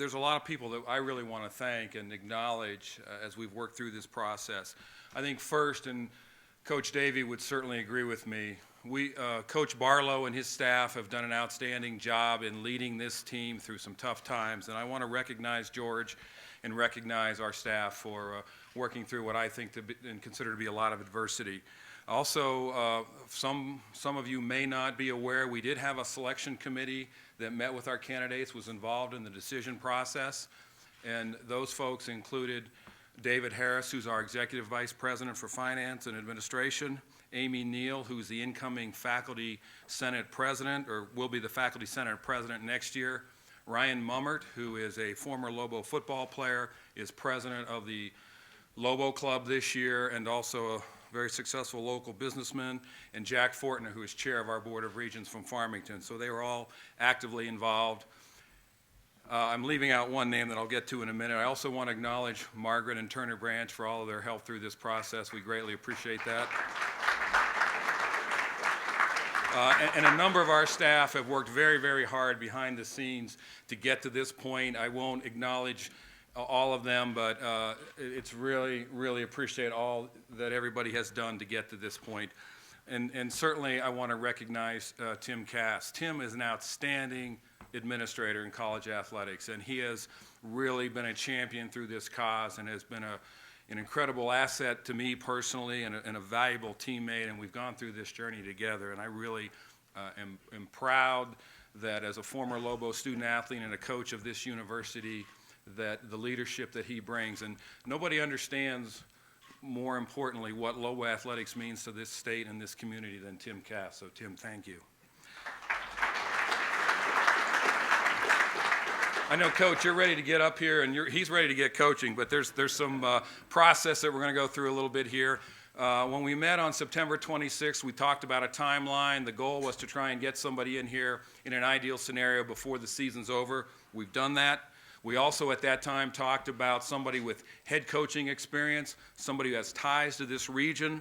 there's a lot of people that I really want to thank and acknowledge as we've worked through this process. I think first, and Coach Davie would certainly agree with me, Coach Barlow and his staff have done an outstanding job in leading this team through some tough times, and I want to recognize George and recognize our staff for working through what I think and consider to be a lot of adversity. Also, some of you may not be aware, we did have a selection committee that met with our candidates, was involved in the decision process, and those folks included David Harris, who's our Executive Vice President for Finance and Administration, Amy Neal, who's the incoming Faculty Senate President, or will be the Faculty Senate President next year, Ryan Mummert, who is a former Lobo football player, is President of the Lobo Club this year, and also a very successful local businessman, and Jack Fortner, who is Chair of our Board of Regents from Farmington. So they were all actively involved. I'm leaving out one name that I'll get to in a minute. I also want to acknowledge Margaret and Turner Branch for all of their help through this process. We greatly appreciate that. And a number of our staff have worked very, very hard behind the scenes to get to this point. I won't acknowledge all of them, but it's really, really appreciate all that everybody has done to get to this point. And certainly I want to recognize Tim Cass. Tim is an outstanding administrator in college athletics, and he has really been a champion through this cause and has been an incredible asset to me personally and a valuable teammate, and we've gone through this journey together, and I really am proud that as a former Lobo student athlete and a coach of this university, that the leadership that he brings, and nobody understands more importantly what Lobo athletics means to this state and this community than Tim Cass. So Tim, thank you. I know, Coach, you're ready to get up here, and he's ready to get coaching, but there's some process that we're going to go through a little bit here. When we met on September 26th, we talked about a timeline. The goal was to try and get somebody in here in an ideal scenario before the season's over. We've done that. We also at that time talked about somebody with head coaching experience, somebody who has ties to this region,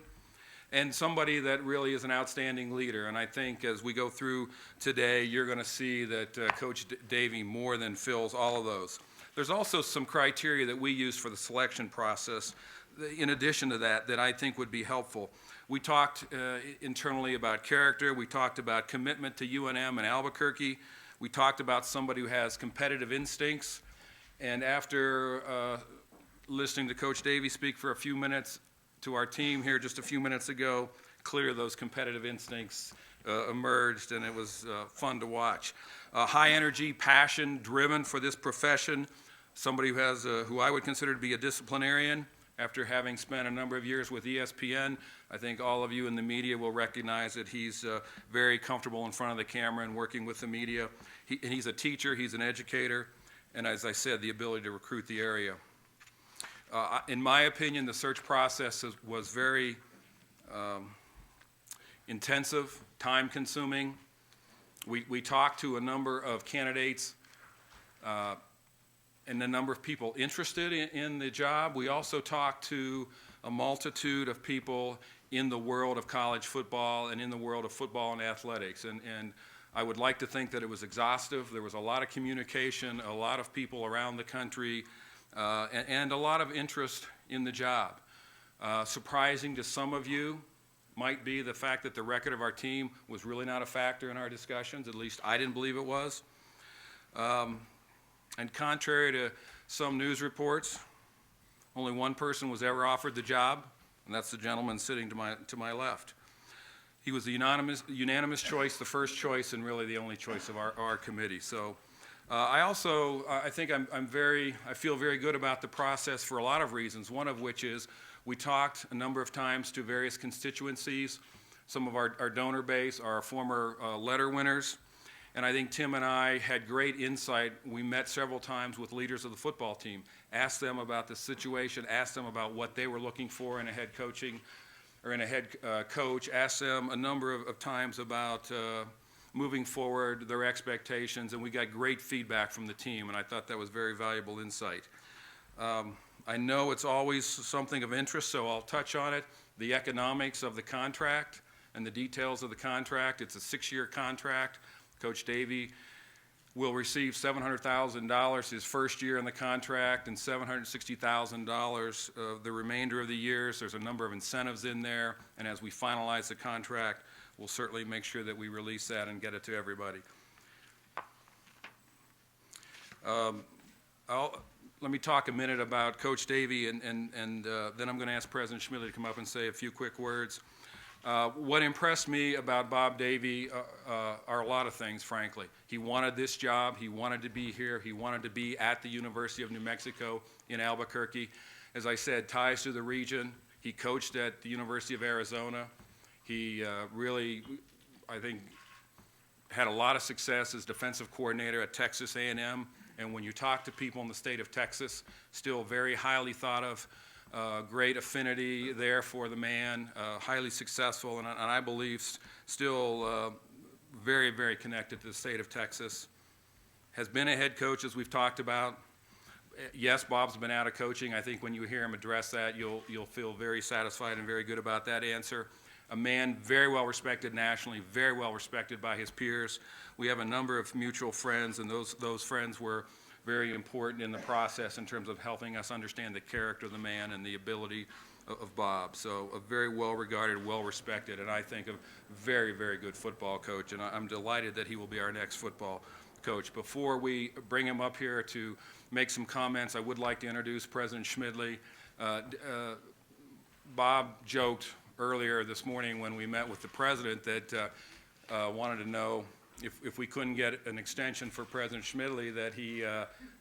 and somebody that really is an outstanding leader. And I think as we go through today, you're going to see that Coach Davie more than fills all of those. There's also some criteria that we use for the selection process, in addition to that I think would be helpful. We talked internally about character. We talked about commitment to UNM and Albuquerque. We talked about somebody who has competitive instincts. And after listening to Coach Davie speak for a few minutes to our team here just a few minutes ago, clear those competitive instincts emerged, and it was fun to watch. High energy, passion, driven for this profession, somebody who has, who I would consider to be a disciplinarian. After having spent a number of years with ESPN, I think all of you in the media will recognize that he's very comfortable in front of the camera and working with the media. He's a teacher, he's an educator, and as I said, the ability to recruit the area. In my opinion, the search process was very intensive, time-consuming. We talked to a number of candidates and a number of people interested in the job. We also talked to a multitude of people in the world of college football and in the world of football and athletics. And I would like to think that it was exhaustive. There was a lot of communication, a lot of people around the country, and a lot of interest in the job. Surprising to some of you might be the fact that the record of our team was really not a factor in our discussions. At least I didn't believe it was. And contrary to some news reports, only one person was ever offered the job, and that's the gentleman sitting to my left. He was the unanimous choice, the first choice, and really the only choice of our committee. So I feel very good about the process for a lot of reasons, one of which is we talked a number of times to various constituencies, some of our donor base, our former letter winners, and I think Tim and I had great insight. We met several times with leaders of the football team, asked them about the situation, asked them about what they were looking for in a head coaching or in a head coach, asked them a number of times about moving forward, their expectations, and we got great feedback from the team, and I thought that was very valuable insight. I know it's always something of interest, so I'll touch on it. The economics of the contract and the details of the contract. It's a 6-year contract. Coach Davie will receive $700,000 his first year in the contract and $760,000 the remainder of the years. There's a number of incentives in there, and as we finalize the contract, we'll certainly make sure that we release that and get it to everybody. Let me talk a minute about Coach Davie, and then I'm going to ask President Schmidly to come up and say a few quick words. What impressed me about Bob Davie are a lot of things, frankly. He wanted this job. He wanted to be here. He wanted to be at the University of New Mexico in Albuquerque. As I said, ties to the region. He coached at the University of Arizona. He really, I think, had a lot of success as defensive coordinator at Texas A&M. And when you talk to people in the state of Texas, still very highly thought of. Great affinity there for the man, highly successful, and I believe still very, very connected to the state of Texas. Has been a head coach, as we've talked about. Yes, Bob's been out of coaching. I think when you hear him address that, you'll feel very satisfied and very good about that answer. A man very well respected nationally, very well respected by his peers. We have a number of mutual friends, and those friends were very important in the process in terms of helping us understand the character of the man and the ability of Bob. So a very well-regarded, well-respected, and I think a very, very good football coach, and I'm delighted that he will be our next football coach. Before we bring him up here to make some comments, I would like to introduce President Schmidly. Bob joked earlier this morning when we met with the president that wanted to know if we couldn't get an extension for President Schmidly, that he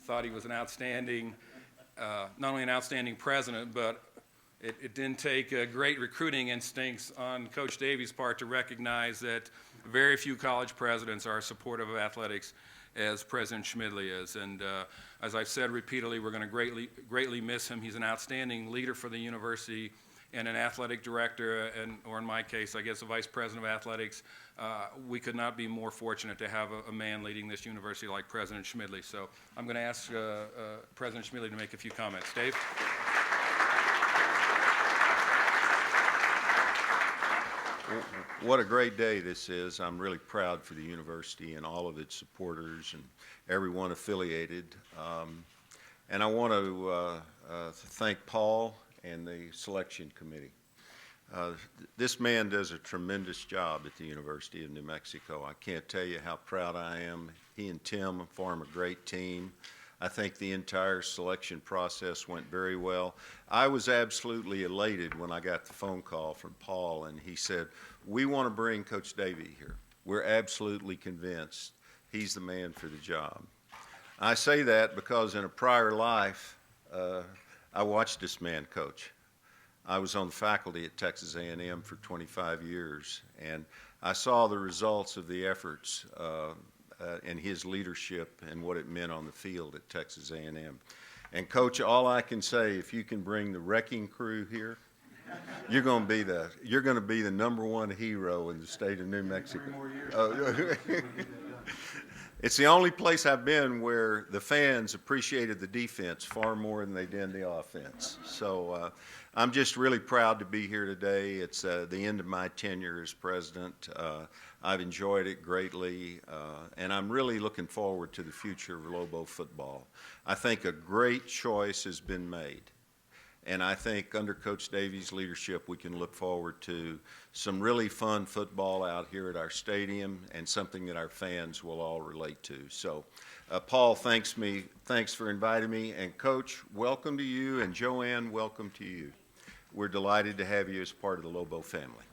thought he was an outstanding, not only an outstanding president, but it didn't take great recruiting instincts on Coach Davie's part to recognize that very few college presidents are supportive of athletics as President Schmidly is. And as I've said repeatedly, we're going to greatly miss him. He's an outstanding leader for the university and an athletic director, or in my case, I guess, a vice president of athletics. We could not be more fortunate to have a man leading this university like President Schmidly. So I'm going to ask President Schmidly to make a few comments. Dave? What a great day this is. I'm really proud for the university and all of its supporters and everyone affiliated. And I want to thank Paul and the selection committee. This man does a tremendous job at the University of New Mexico. I can't tell you how proud I am. He and Tim form a great team. I think the entire selection process went very well. I was absolutely elated when I got the phone call from Paul, and he said, "We want to bring Coach Davie here. We're absolutely convinced he's the man for the job." I say that because in a prior life, I watched this man coach. I was on the faculty at Texas A&M for 25 years, and I saw the results of the efforts and his leadership and what it meant on the field at Texas A&M. And Coach, all I can say, if you can bring the wrecking crew here, you're going to be the #1 hero in the state of New Mexico. 3 more years. It's the only place I've been where the fans appreciated the defense far more than they did the offense. So I'm just really proud to be here today. It's the end of my tenure as president. I've enjoyed it greatly, and I'm really looking forward to the future of Lobo football. I think a great choice has been made. And I think under Coach Davie's leadership, we can look forward to some really fun football out here at our stadium and something that our fans will all relate to. So, Paul, thanks for inviting me. And Coach, welcome to you. And Joanne, welcome to you. We're delighted to have you as part of the Lobo family.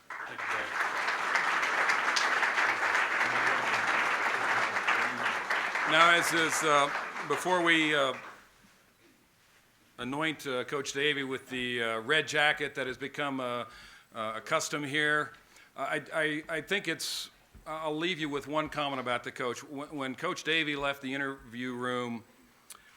Thank you, Dave. Now, before we anoint Coach Davie with the red jacket that has become a custom here, I think I'll leave you with one comment about the coach. When Coach Davie left the interview room,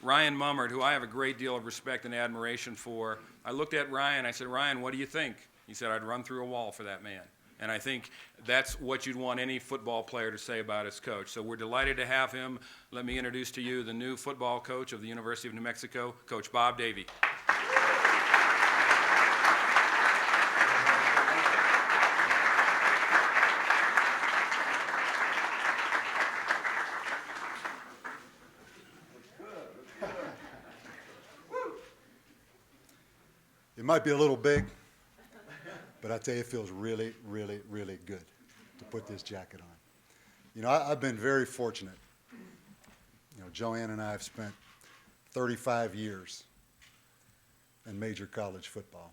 Ryan Mummert, who I have a great deal of respect and admiration for, I looked at Ryan, I said, "Ryan, what do you think?" He said, "I'd run through a wall for that man." And I think that's what you'd want any football player to say about his coach. So we're delighted to have him. Let me introduce to you the new football coach of the University of New Mexico, Coach Bob Davie. might be a little big, but I tell you, it feels really, really, really good to put this jacket on. You know, I've been very fortunate. You know, Joanne and I have spent 35 years in major college football.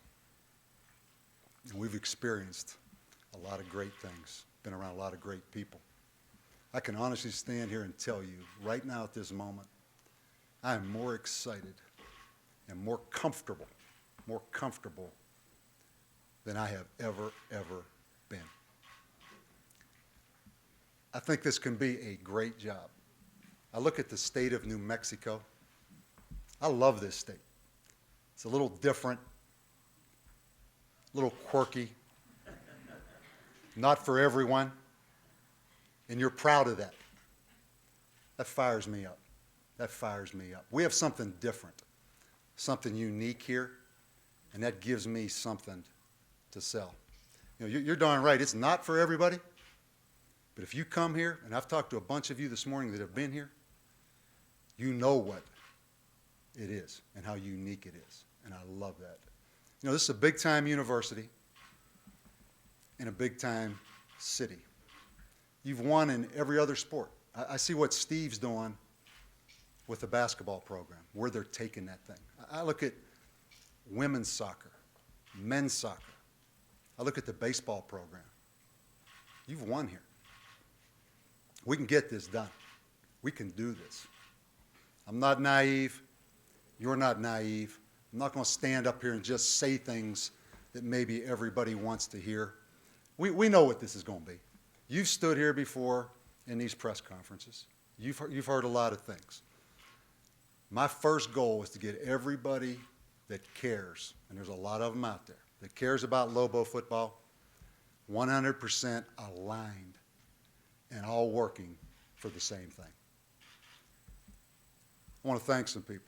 And we've experienced a lot of great things, been around a lot of great people. I can honestly stand here and tell you, right now at this moment, I am more excited and more comfortable than I have ever been. I think this can be a great job. I look at the state of New Mexico. I love this state. It's a little different, a little quirky, not for everyone, and you're proud of that. That fires me up. That fires me up. We have something different, something unique here, and that gives me something to sell. You know, you're darn right. It's not for everybody, but if you come here, and I've talked to a bunch of you this morning that have been here, you know what it is and how unique it is, and I love that. You know, this is a big-time university in a big-time city. You've won in every other sport. I see what Steve's doing with the basketball program, where they're taking that thing. I look at women's soccer, men's soccer. I look at the baseball program. You've won here. We can get this done. We can do this. I'm not naive. You're not naive. I'm not going to stand up here and just say things that maybe everybody wants to hear. We know what this is going to be. You've stood here before in these press conferences. You've heard a lot of things. My first goal is to get everybody that cares, and there's a lot of them out there, that cares about Lobo football, 100% aligned and all working for the same thing. I want to thank some people.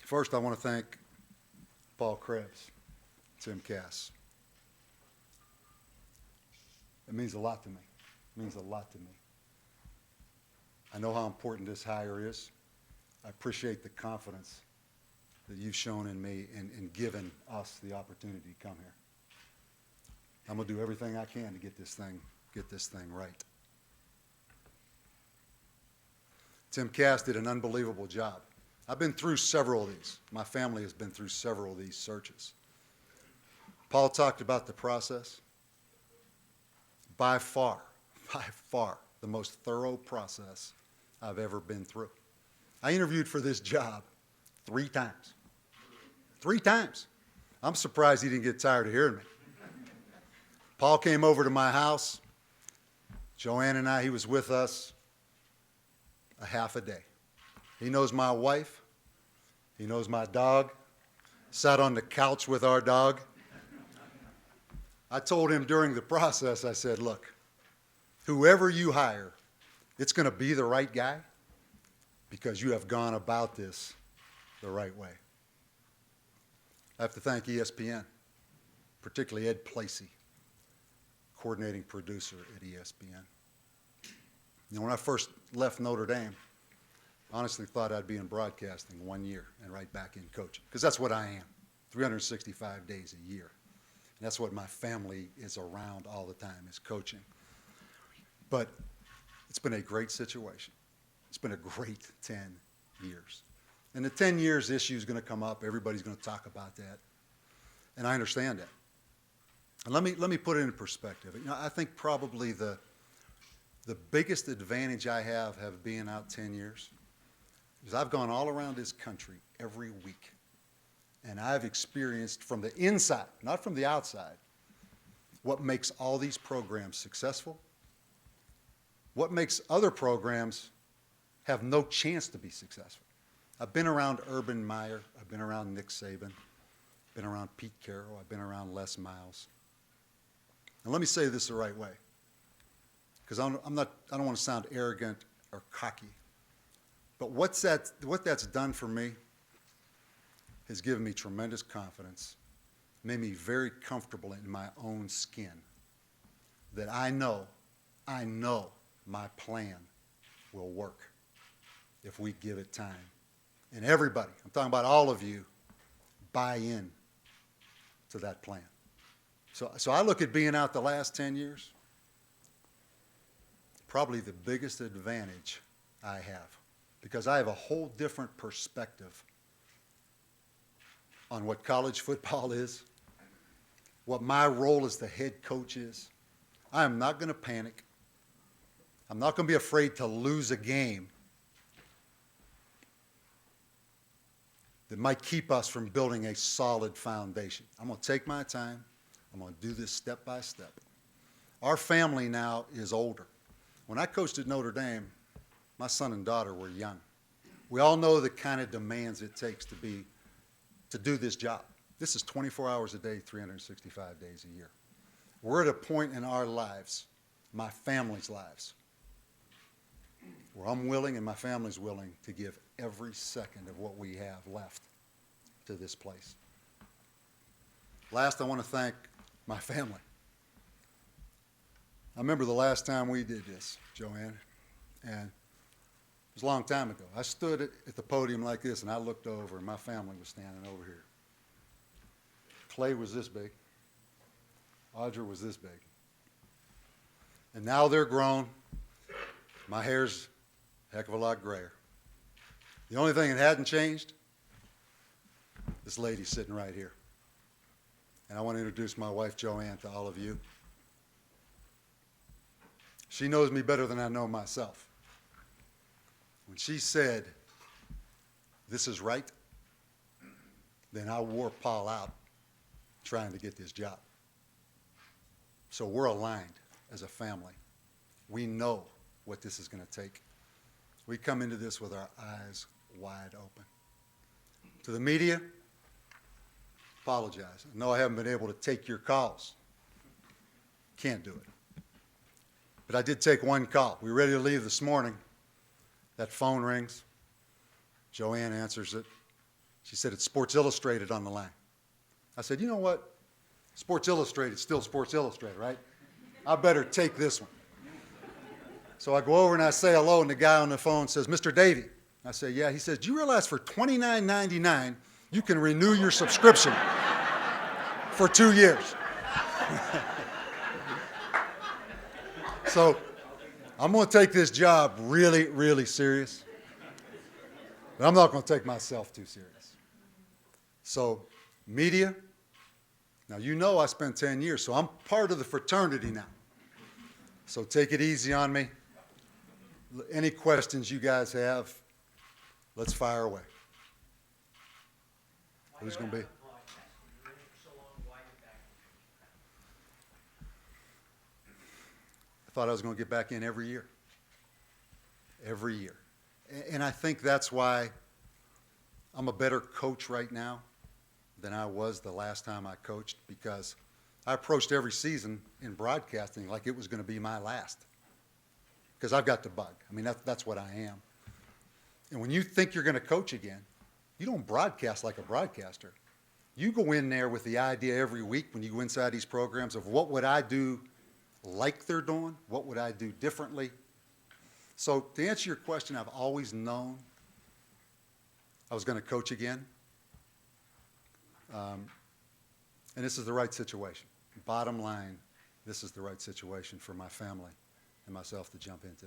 First, I want to thank Paul Krebs, Tim Cass. It means a lot to me. It means a lot to me. I know how important this hire is. I appreciate the confidence that you've shown in me and given us the opportunity to come here. I'm going to do everything I can to get this thing right. Tim Cass did an unbelievable job. I've been through several of these. My family has been through several of these searches. Paul talked about the process. By far, the most thorough process I've ever been through. I interviewed for this job 3 times. 3 times. I'm surprised he didn't get tired of hearing me. Paul came over to my house. Joanne and I, he was with us a half a day. He knows my wife. He knows my dog. Sat on the couch with our dog. I told him during the process, I said, look, whoever you hire, it's going to be the right guy because you have gone about this the right way. I have to thank ESPN, particularly Ed Placey, coordinating producer at ESPN. You know, when I first left Notre Dame, I honestly thought I'd be in broadcasting 1 year and right back in coaching, because that's what I am, 365 days a year. And that's what my family is around all the time, is coaching. But it's been a great situation. It's been a great 10 years. And the 10 years issue is going to come up. Everybody's going to talk about that. And I understand that. And let me put it in perspective. You know, I think probably the biggest advantage I have being out 10 years is I've gone all around this country every week. And I've experienced from the inside, not from the outside, what makes all these programs successful, what makes other programs have no chance to be successful. I've been around Urban Meyer. I've been around Nick Saban. Been around Pete Carroll. I've been around Les Miles. And let me say this the right way, because I don't want to sound arrogant or cocky. But what that's done for me has given me tremendous confidence, made me very comfortable in my own skin, that I know my plan will work if we give it time. And everybody, I'm talking about all of you, buy in to that plan. So I look at being out the last 10 years, probably the biggest advantage I have, because I have a whole different perspective on what college football is, what my role as the head coach is. I am not going to panic. I'm not going to be afraid to lose a game that might keep us from building a solid foundation. I'm going to take my time. I'm going to do this step by step. Our family now is older. When I coached at Notre Dame, my son and daughter were young. We all know the kind of demands it takes to do this job. This is 24 hours a day, 365 days a year. We're at a point in our lives, my family's lives, where I'm willing and my family's willing to give every second of what we have left to this place. Last, I want to thank my family. I remember the last time we did this, Joanne, and it was a long time ago. I stood at the podium like this, and I looked over, and my family was standing over here. Clay was this big. Audra was this big. And now they're grown. My hair's a heck of a lot grayer. The only thing that hadn't changed, this lady sitting right here. And I want to introduce my wife, Joanne, to all of you. She knows me better than I know myself. When she said, "This is right," then I wore Paul out trying to get this job. So we're aligned as a family. We know what this is going to take. We come into this with our eyes wide open. To the media, apologize. I know I haven't been able to take your calls. Can't do it. But I did take one call. We were ready to leave this morning. That phone rings. Joanne answers it. She said, "It's Sports Illustrated on the line." I said, "You know what? Sports Illustrated, still Sports Illustrated, right? I better take this one." So I go over and I say hello, and the guy on the phone says, "Mr. Davie." I say, "Yeah." He says, "Do you realize for $29.99 you can renew your subscription for 2 years?" So I'm going to take this job really, really serious. But I'm not going to take myself too serious. So media, now you know I spent 10 years, so I'm part of the fraternity now. So take it easy on me. Any questions you guys have, let's fire away. Who's going to be? I thought I was going to get back in every year. Every year. And I think that's why I'm a better coach right now than I was the last time I coached, because I approached every season in broadcasting like it was going to be my last, because I've got the bug. I mean, that's what I am. And when you think you're going to coach again, you don't broadcast like a broadcaster. You go in there with the idea every week when you go inside these programs of what would I do like they're doing, what would I do differently. So to answer your question, I've always known I was going to coach again. And this is the right situation. Bottom line, this is the right situation for my family and myself to jump into.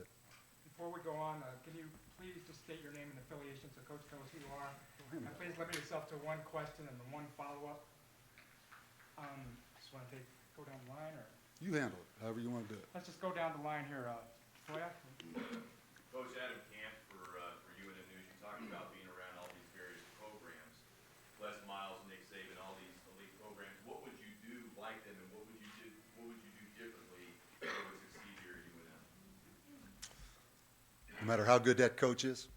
Before we go on, can you please just state your name and affiliation so Coach knows who you are? And please limit yourself to one question and then one follow-up. Just want to go down the line, or? You handle it, however you want to do it. Let's just go down the line here. Toya? Coach Adam Camp, for you and the news, you talked about being around all these various programs, Les Miles, Nick Saban, all these elite programs. What would you do like them, and what would you do differently that would succeed here at UNM? No matter how good that coach is,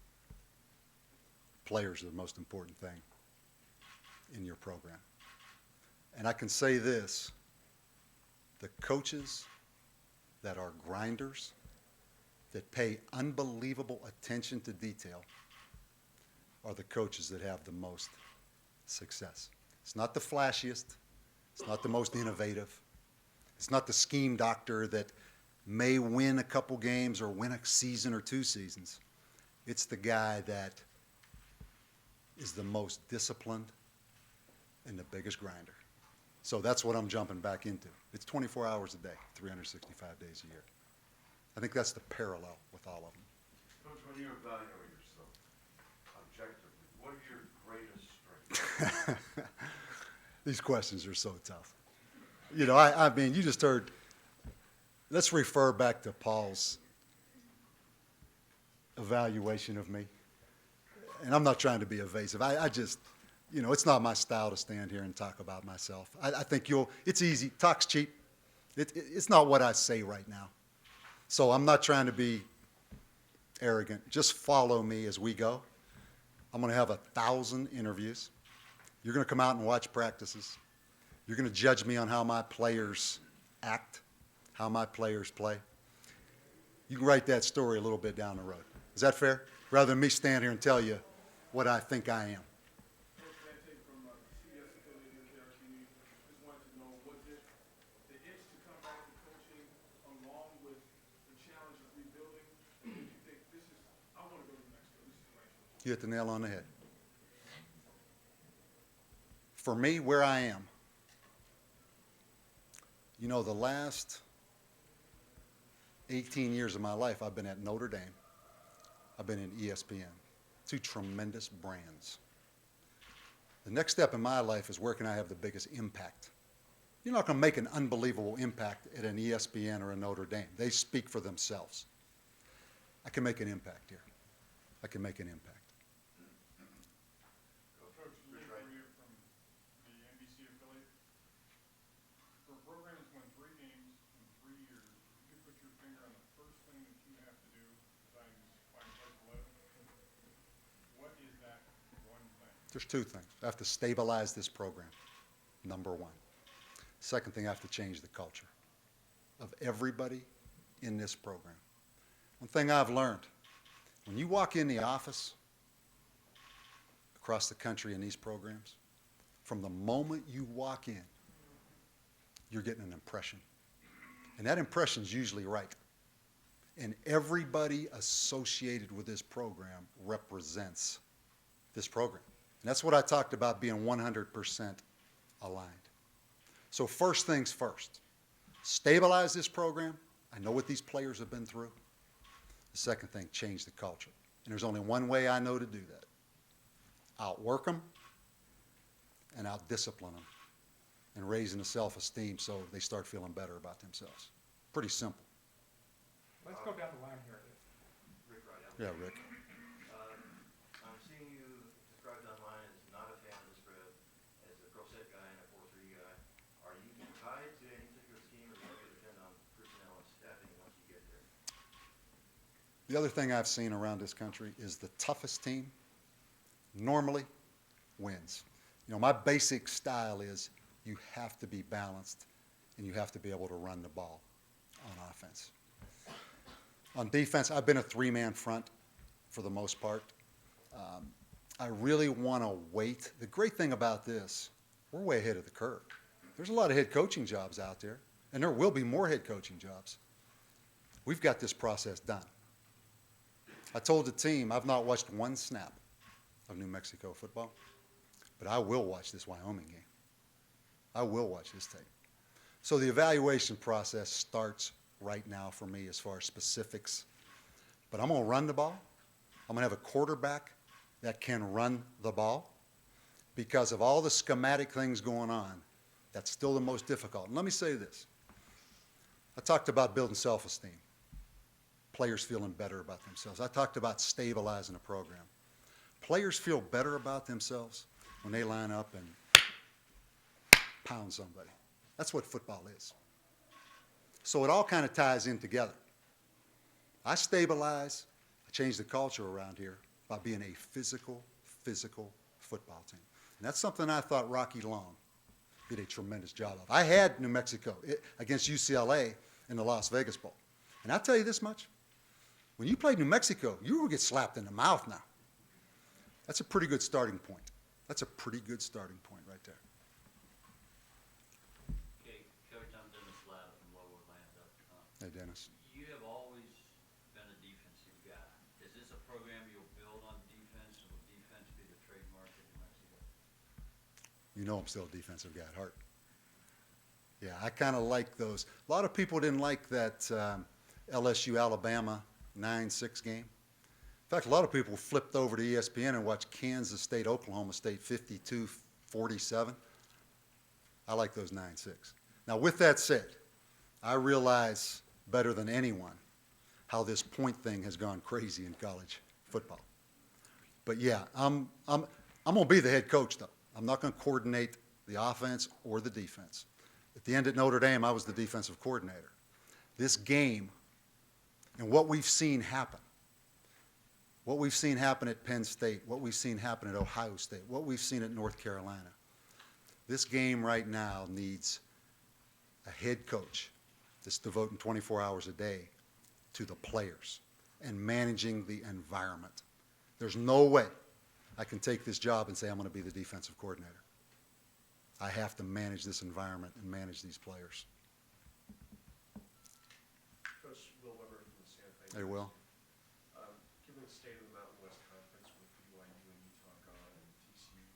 players are the most important thing in your program. And I can say this, the coaches that are grinders, that pay unbelievable attention to detail, are the coaches that have the most success. It's not the flashiest. It's not the most innovative. It's not the scheme doctor that may win a couple games or win a season or 2 seasons. It's the guy that is the most disciplined and the biggest grinder. So that's what I'm jumping back into. It's 24 hours a day, 365 days a year. I think that's the parallel with all of them. Coach, when you evaluate yourself objectively, what are your greatest strengths? These questions are so tough. You know, I mean, you just heard, let's refer back to Paul's evaluation of me. And I'm not trying to be evasive. I just, you know, it's not my style to stand here and talk about myself. I think it's easy. Talk's cheap. It's not what I say right now. So I'm not trying to be arrogant. Just follow me as we go. I'm going to have 1,000 interviews. You're going to come out and watch practices. You're going to judge me on how my players act, how my players play. You can write that story a little bit down the road. Is that fair? Rather than me stand here and tell you what I think I am. Coach, can I take from CBS affiliate here, just wanted to know, was it the itch to come back to coaching along with the challenge of rebuilding? Or did you think I want to go to Mexico, this is my choice? You hit the nail on the head. For me, where I am, you know, the last 18 years of my life, I've been at Notre Dame. I've been in ESPN, two tremendous brands. The next step in my life is where can I have the biggest impact? You're not going to make an unbelievable impact at an ESPN or a Notre Dame. They speak for themselves. I can make an impact here. I can make an impact. Coach, you made a career from the NBC affiliate. For a program that's won 3 games in 3 years, you could put your finger on the first thing that you have to do besides find a place to live. What is that one thing? There's 2 things. I have to stabilize this program, number 1. Second thing, I have to change the culture of everybody in this program. One thing I've learned, when you walk in the office across the country in these programs, from the moment you walk in, you're getting an impression. And that impression's usually right. And everybody associated with this program represents this program. And that's what I talked about, being 100% aligned. So first things first, stabilize this program. I know what these players have been through. The second thing, change the culture. And there's only one way I know to do that. Outwork them and outdiscipline them and raising the self-esteem so they start feeling better about themselves. Pretty simple. Let's go down the line here. Rick Rydell. Yeah, Rick. I'm seeing you described online as not a fan of the spread, as a pro set guy and a 4-3 guy. Are you tied to any particular scheme, or do you depend on personnel and staffing once you get there? The other thing I've seen around this country is the toughest team normally wins. You know, my basic style is you have to be balanced and you have to be able to run the ball on offense. On defense, I've been a 3-man front for the most part. I really want to wait. The great thing about this, we're way ahead of the curve. There's a lot of head coaching jobs out there, and there will be more head coaching jobs. We've got this process done. I told the team I've not watched one snap of New Mexico football, but I will watch this Wyoming game. I will watch this tape. So the evaluation process starts right now for me as far as specifics. But I'm going to run the ball. I'm going to have a quarterback that can run the ball. Because of all the schematic things going on, that's still the most difficult. And let me say this. I talked about building self-esteem. Players feeling better about themselves. I talked about stabilizing a program. Players feel better about themselves when they line up and pound somebody. That's what football is. So it all kind of ties in together. I stabilize, I change the culture around here by being a physical football team. And that's something I thought Rocky Long did a tremendous job of. I had New Mexico against UCLA in the Las Vegas Bowl. And I'll tell you this much. When you played New Mexico, you will get slapped in the mouth now. That's a pretty good starting point. That's a pretty good starting point right there. Okay, Coach, I'm Dennis Latta from Lobo, Atlanta. Hey, Dennis. You have always been a defensive guy. Is this a program you'll build on defense, or will defense be the trademark of New Mexico? You know I'm still a defensive guy at heart. Yeah, I kind of like those. A lot of people didn't like that LSU-Alabama 9-6 game. In fact, a lot of people flipped over to ESPN and watched Kansas State, Oklahoma State 52-47. I like those 9-6. Now, with that said, I realize better than anyone how this point thing has gone crazy in college football. But yeah, I'm going to be the head coach, though. I'm not going to coordinate the offense or the defense. At the end at Notre Dame, I was the defensive coordinator. This game and what we've seen happen at Penn State, what we've seen happen at Ohio State, what we've seen at North Carolina, this game right now needs a head coach that's devoting 24 hours a day to the players and managing the environment. There's no way I can take this job and say I'm going to be the defensive coordinator. I have to manage this environment and manage these players. Coach Will Weber from the Santa Fe. Hey, Will. Given the state of the Mountain West Conference with BYU and Utah gone and TCU,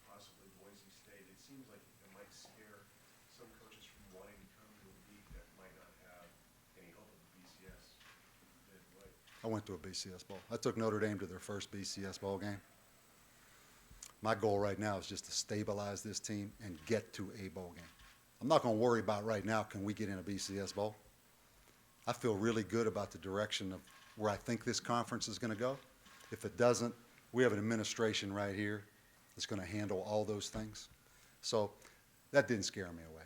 possibly Boise State, it seems like it might scare some coaches from wanting to come to a league that might not have any hope of a BCS bid, right? I went to a BCS bowl. I took Notre Dame to their first BCS bowl game. My goal right now is just to stabilize this team and get to a bowl game. I'm not going to worry about right now, can we get in a BCS bowl? I feel really good about the direction of where I think this conference is going to go. If it doesn't, we have an administration right here that's going to handle all those things. So that didn't scare me away.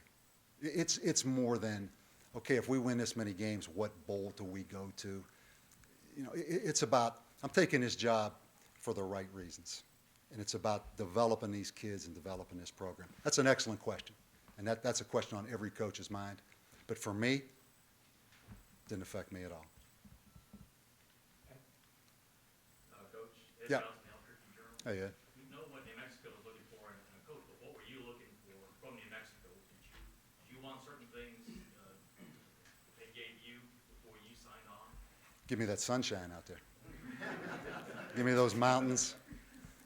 It's more than, okay, if we win this many games, what bowl do we go to? You know, it's about, I'm taking this job for the right reasons. And it's about developing these kids and developing this program. That's an excellent question. And that's a question on every coach's mind. But for me, it didn't affect me at all. Coach, Ed Yeah. Johnson, Albuquerque Journal. Hey, Ed. We know what New Mexico is looking for in a coach, but what were you looking for from New Mexico? Did you want certain things they gave you before you signed on? Give me that sunshine out there. Give me those mountains.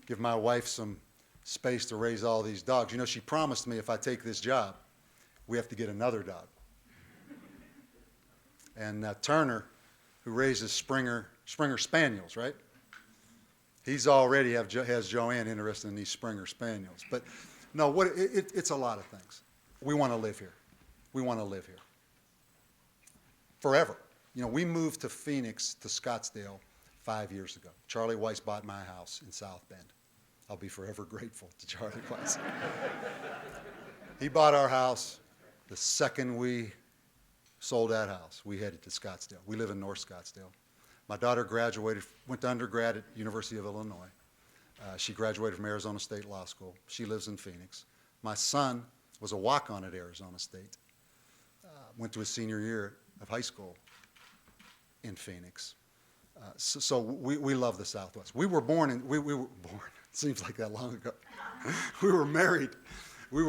Give my wife some space to raise all these dogs. You know, she promised me if I take this job, we have to get another dog. And Turner, who raises Springer Spaniels, right? He's already has Joanne interested in these Springer Spaniels. But no, it's a lot of things. We want to live here. We want to live here. Forever. You know, we moved to Phoenix, to Scottsdale 5 years ago. Charlie Weiss bought my house in South Bend. I'll be forever grateful to Charlie Weiss. He bought our house. The second we sold that house, we headed to Scottsdale. We live in North Scottsdale. My daughter went to undergrad at University of Illinois. She graduated from Arizona State Law School. She lives in Phoenix. My son was a walk-on at Arizona State. Went to his senior year of high school in Phoenix. So we love the Southwest. We were born, it seems like that long ago. We were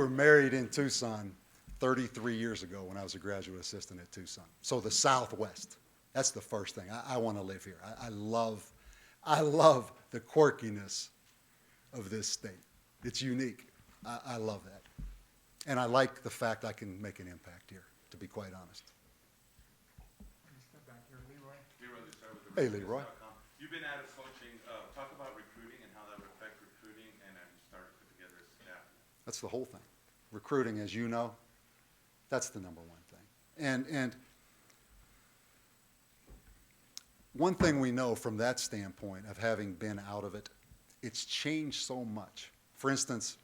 married in Tucson 33 years ago when I was a graduate assistant at Tucson. So the Southwest, that's the first thing. I want to live here. I love the quirkiness of this state. It's unique. I love that. And I like the fact I can make an impact here, to be quite honest. Let me step back here, Leroy. Leroy, let's start with Hey, Leroy. You've been out of coaching. Talk about recruiting and how that would affect recruiting, and have you started to put together a staff? That's the whole thing. Recruiting, as you know, that's the number one thing. And one thing we know from that standpoint of having been out of it, it's changed so much. For instance,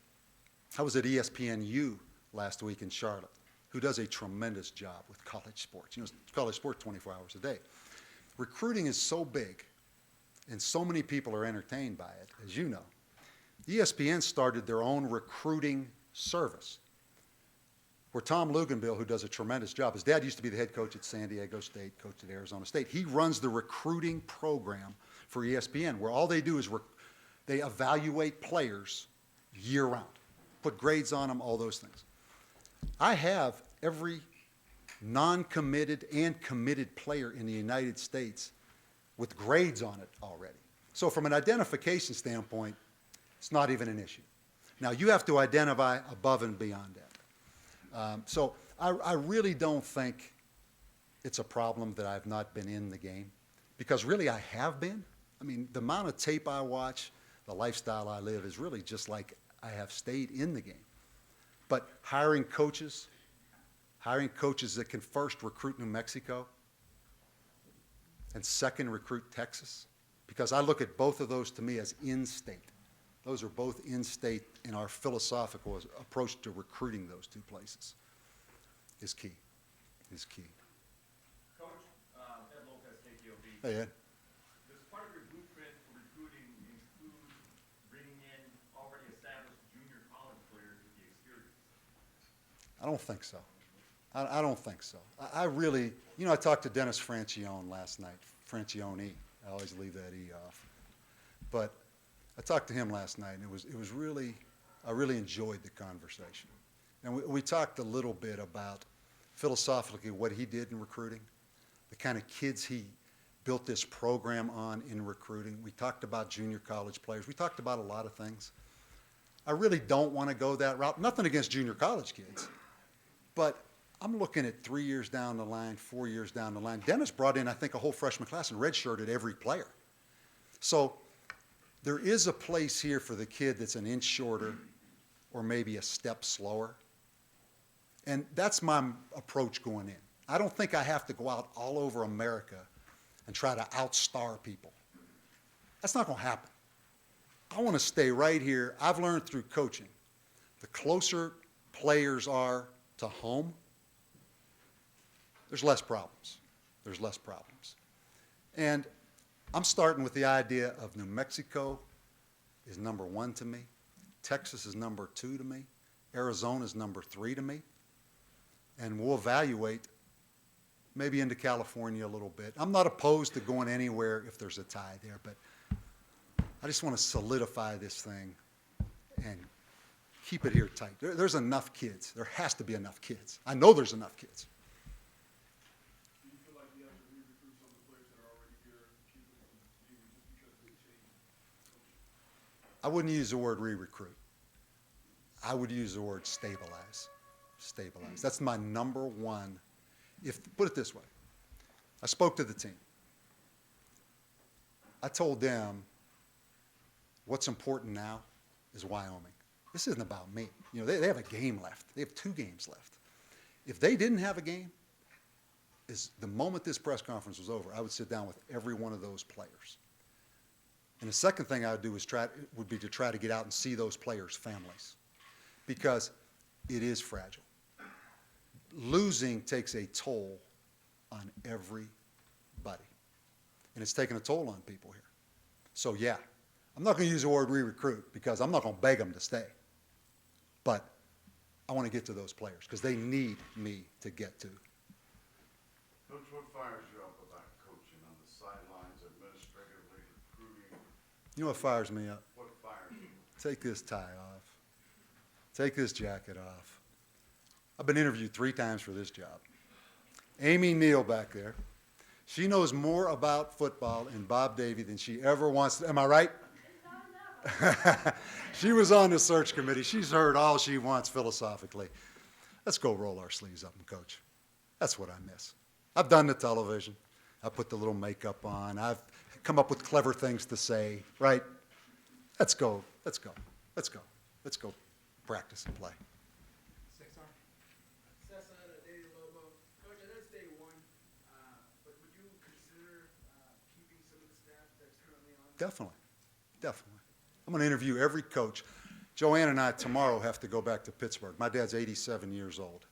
I was at ESPNU last week in Charlotte, who does a tremendous job with college sports. You know, college sports 24 hours a day. Recruiting is so big, and so many people are entertained by it, as you know. ESPN started their own recruiting service, where Tom Luganbill, who does a tremendous job, his dad used to be the head coach at San Diego State, coached at Arizona State. He runs the recruiting program for ESPN, where all they do is they evaluate players year-round, put grades on them, all those things. I have every non-committed and committed player in the United States with grades on it already. So from an identification standpoint, it's not even an issue. Now, you have to identify above and beyond that. So I really don't think it's a problem that I've not been in the game, because really I have been. I mean, the amount of tape I watch, the lifestyle I live is really just like I have stayed in the game. But hiring coaches that can first recruit New Mexico and second recruit Texas, because I look at both of those to me as in-state. Those are both in-state in our philosophical approach to recruiting those two places is key, is key. Coach, Ed Lopez, KKOB. Hey, Ed. Does part of your blueprint for recruiting include bringing in already established junior college players with the experience? I don't think so. I don't think so. I really, I talked to Dennis Francione last night. Francione, I always leave that E off. But I talked to him last night, and it was really, I really enjoyed the conversation. And we talked a little bit about philosophically what he did in recruiting, the kind of kids he built this program on in recruiting. We talked about junior college players. We talked about a lot of things. I really don't want to go that route. Nothing against junior college kids, but I'm looking at 3 years down the line, 4 years down the line. Dennis brought in, I think, a whole freshman class and redshirted every player. So there is a place here for the kid that's an inch shorter or maybe a step slower. And that's my approach going in. I don't think I have to go out all over America and try to outstar people. That's not going to happen. I want to stay right here. I've learned through coaching, the closer players are to home, there's less problems. There's less problems. And I'm starting with the idea of New Mexico is number 1 to me. Texas is number 2 to me. Arizona is number 3 to me. And we'll evaluate maybe into California a little bit. I'm not opposed to going anywhere if there's a tie there, but I just want to solidify this thing and keep it here tight. There's enough kids. There has to be enough kids. I know there's enough kids. Do you feel like you have to re-recruit some of the players that are already here and keep them from leaving just because they changed? I wouldn't use the word re-recruit. I would use the word stabilize. Stabilize. That's my number one. Put it this way. I spoke to the team. I told them what's important now is Wyoming. This isn't about me. They have a game left. They have 2 games left. If they didn't have a game, the moment this press conference was over, I would sit down with every one of those players. And the second thing I would do would be to try to get out and see those players' families, because it is fragile. Losing takes a toll on everybody, and it's taking a toll on people here. So yeah, I'm not going to use the word re-recruit because I'm not going to beg them to stay, but I want to get to those players because they need me to get to. Coach, what fires you up about coaching on the sidelines, administratively, recruiting? You know what fires me up? What fires you? Take this tie off. Take this jacket off. I've been interviewed 3 times for this job. Amy Neal back there, she knows more about football and Bob Davie than she ever wants to. Am I right? She was on the search committee. She's heard all she wants philosophically. Let's go roll our sleeves up and coach. That's what I miss. I've done the television. I put the little makeup on. I've come up with clever things to say, right? Let's go. Let's go. Let's go. Let's go practice and play. Lobo. Coach, I know it's day 1, but would you consider keeping some of the staff that's currently on? Definitely. Definitely. I'm going to interview every coach. Joanne and I tomorrow have to go back to Pittsburgh. My dad's 87 years old.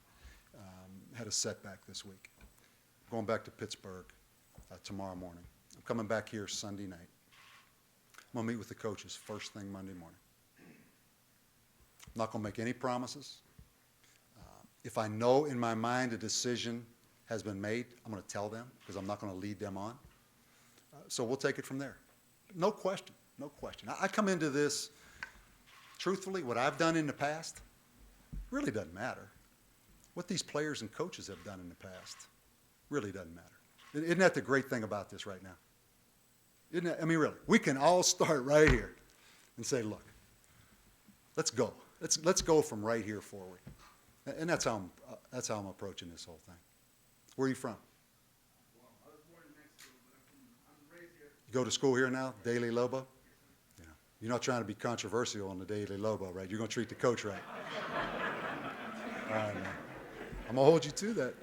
Had a setback this week. Going back to Pittsburgh tomorrow morning. I'm coming back here Sunday night. I'm going to meet with the coaches first thing Monday morning. I'm not going to make any promises. If I know in my mind a decision has been made, I'm going to tell them because I'm not going to lead them on. So we'll take it from there. No question. No question. I come into this, truthfully, what I've done in the past really doesn't matter. What these players and coaches have done in the past really doesn't matter. Isn't that the great thing about this right now? Isn't that, I mean, really, we can all start right here and say, look, let's go. Let's go from right here forward. And that's how I'm approaching this whole thing. Where are you from? Well, I was born in Mexico, but I'm raised here. You go to school here now, Daily Lobo? Yeah. You're not trying to be controversial on the Daily Lobo, right? You're going to treat the coach right. All right, man. I'm going to hold you to that.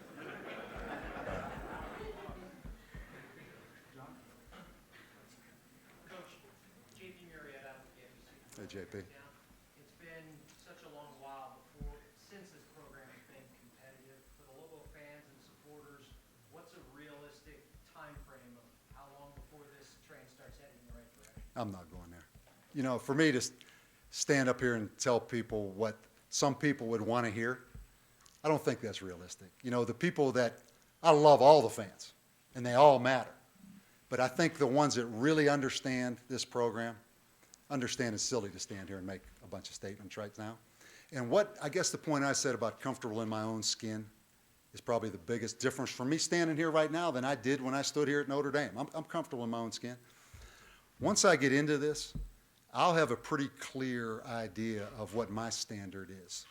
Coach, JP Murray at Albuquerque. Hey, JP. It's been such a long while since this program has been competitive. For the Lobo fans and supporters, what's a realistic time frame of how long before this train starts heading in the right direction? I'm not going there. You know, for me to stand up here and tell people what some people would want to hear, I don't think that's realistic. You know, the people that, I love all the fans, and they all matter. But I think the ones that really understand this program understand it's silly to stand here and make a bunch of statements right now. And what, I guess the point I said about comfortable in my own skin is probably the biggest difference for me standing here right now than I did when I stood here at Notre Dame. I'm comfortable in my own skin. Once I get into this, I'll have a pretty clear idea of what my standard is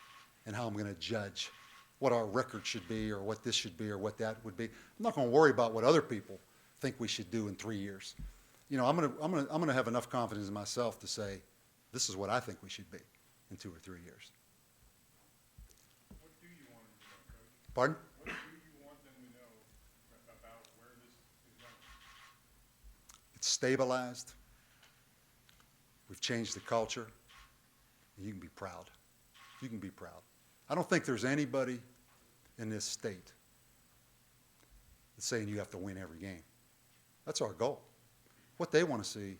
and how I'm going to judge what our record should be or what this should be or what that would be. I'm not going to worry about what other people think we should do in 3 years. You know, I'm going to have enough confidence in myself to say, this is what I think we should be in 2 or 3 years. What do you want them to know, Coach? Pardon? What do you want them to know about where this is going? It's stabilized. We've changed the culture. You can be proud. You can be proud. I don't think there's anybody in this state that's saying you have to win every game. That's our goal. What they want to see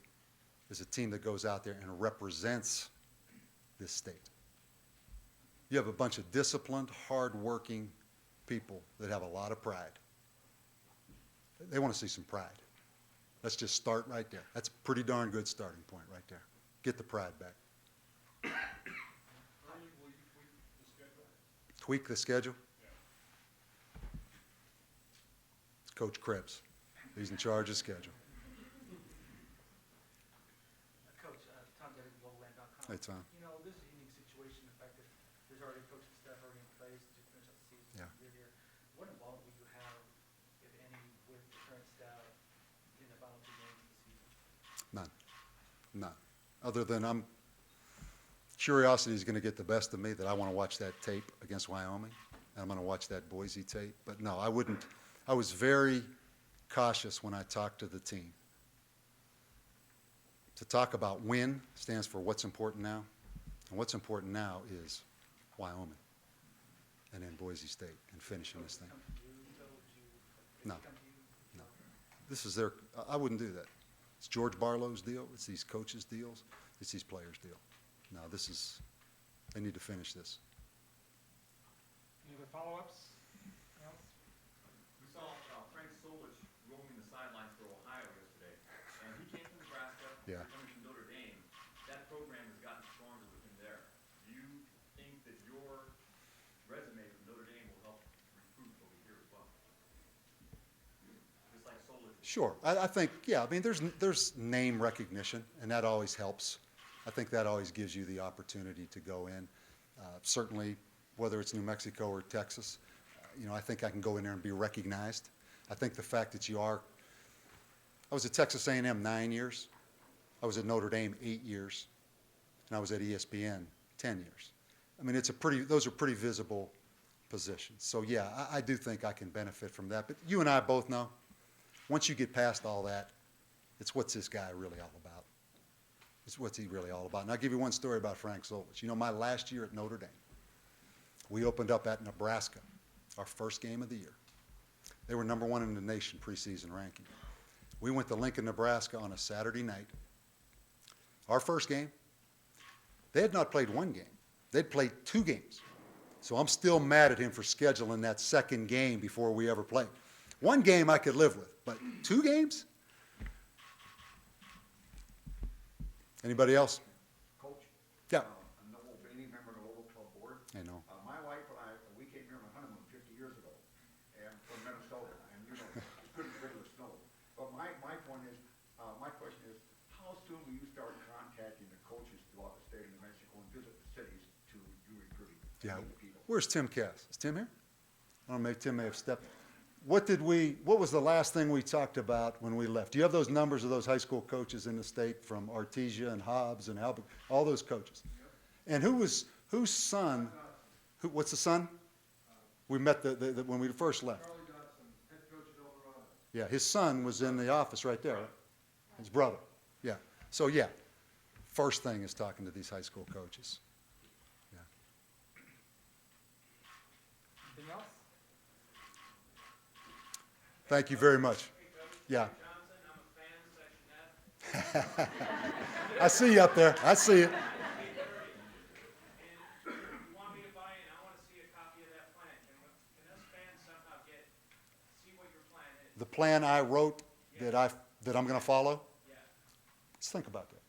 is a team that goes out there and represents this state. You have a bunch of disciplined, hard-working people that have a lot of pride. They want to see some pride. Let's just start right there. That's a pretty darn good starting point right there. Get the pride back. Early, will you tweak the schedule? Tweak the schedule. Yeah. It's Coach Krebs. He's in charge of schedule. Coach, Tom Davie, LoboLand.com. Hey, Tom. You know, this is a unique situation, the fact that there's already coaching staff already in place to finish out the season. Yeah. You're here. What involvement will you have, if any, with the current staff in the final 2 games of the season? None. None. Other than curiosity is going to get the best of me that I want to watch that tape against Wyoming, and I'm going to watch that Boise tape. But no, I wouldn't. I was very cautious when I talked to the team. To talk about win stands for what's important now, and what's important now is Wyoming, and then Boise State, and finishing this thing. Come to you, though, would you, No. come to you? No. This is I wouldn't do that. It's George Barlow's deal. It's these coaches' deals. It's these players' deal. No, they need to finish this. Any other follow-ups? Else? We saw Frank Solich roaming the sidelines for Ohio yesterday, and he came from Nebraska, Yeah. coming from Notre Dame. That program has gotten stronger with him there. Do you think that your resume from Notre Dame will help recruit over here as well? Just like Solich. Sure. I think, yeah, I mean, there's name recognition, and that always helps. I think that always gives you the opportunity to go in. Certainly, whether it's New Mexico or Texas, you know, I think I can go in there and be recognized. I think the fact that I was at Texas A&M 9 years. I was at Notre Dame 8 years. And I was at ESPN 10 years. I mean, those are pretty visible positions. So, yeah, I do think I can benefit from that. But you and I both know, once you get past all that, it's what's this guy really all about. It's what's he really all about. And I'll give you one story about Frank Solich. You know, my last year at Notre Dame, we opened up at Nebraska, our first game of the year. They were number 1 in the nation preseason ranking. We went to Lincoln, Nebraska on a Saturday night. Our first game, they had not played 1 game. They'd played 2 games. So I'm still mad at him for scheduling that second game before we ever played. 1 game I could live with, but 2 games? Anybody else? Coach? Yeah. I'm no any member of the Lobo Club Board. I know. My wife and I, we came here on a honeymoon 50 years ago, and from Minnesota, and you know, it's pretty regular snow. But my point is, my question is, how soon will you start contacting the coaches throughout the state of New Mexico and visit the cities to do recruiting? Yeah. Where's Tim Cass? Is Tim here? I don't know, maybe Tim may have stepped. What was the last thing we talked about when we left? Do you have those numbers of those high school coaches in the state from Artesia and Hobbs and Albuquerque, all those coaches? And whose son, what's the son? We met when we first left. Charlie Dodson, head coach at Eldorado. Yeah, his son was in the office right there, right? His brother. Yeah. So, yeah, first thing is talking to these high school coaches. Yeah. Anything else? Thank you very much. Yeah. I see you up there. I see you. The plan I wrote that I'm going to follow? Yeah. Let's think about that.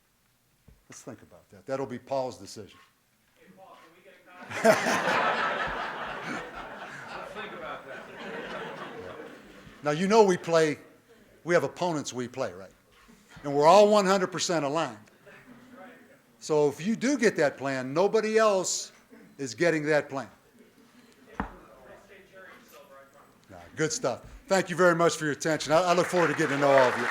Let's think about that. That'll be Paul's decision. Hey, Paul, can we get a copy? Think about that. Now, you know we have opponents we play, right? And we're all 100% aligned. So if you do get that plan, nobody else is getting that plan. Good stuff. Thank you very much for your attention. I look forward to getting to know all of you.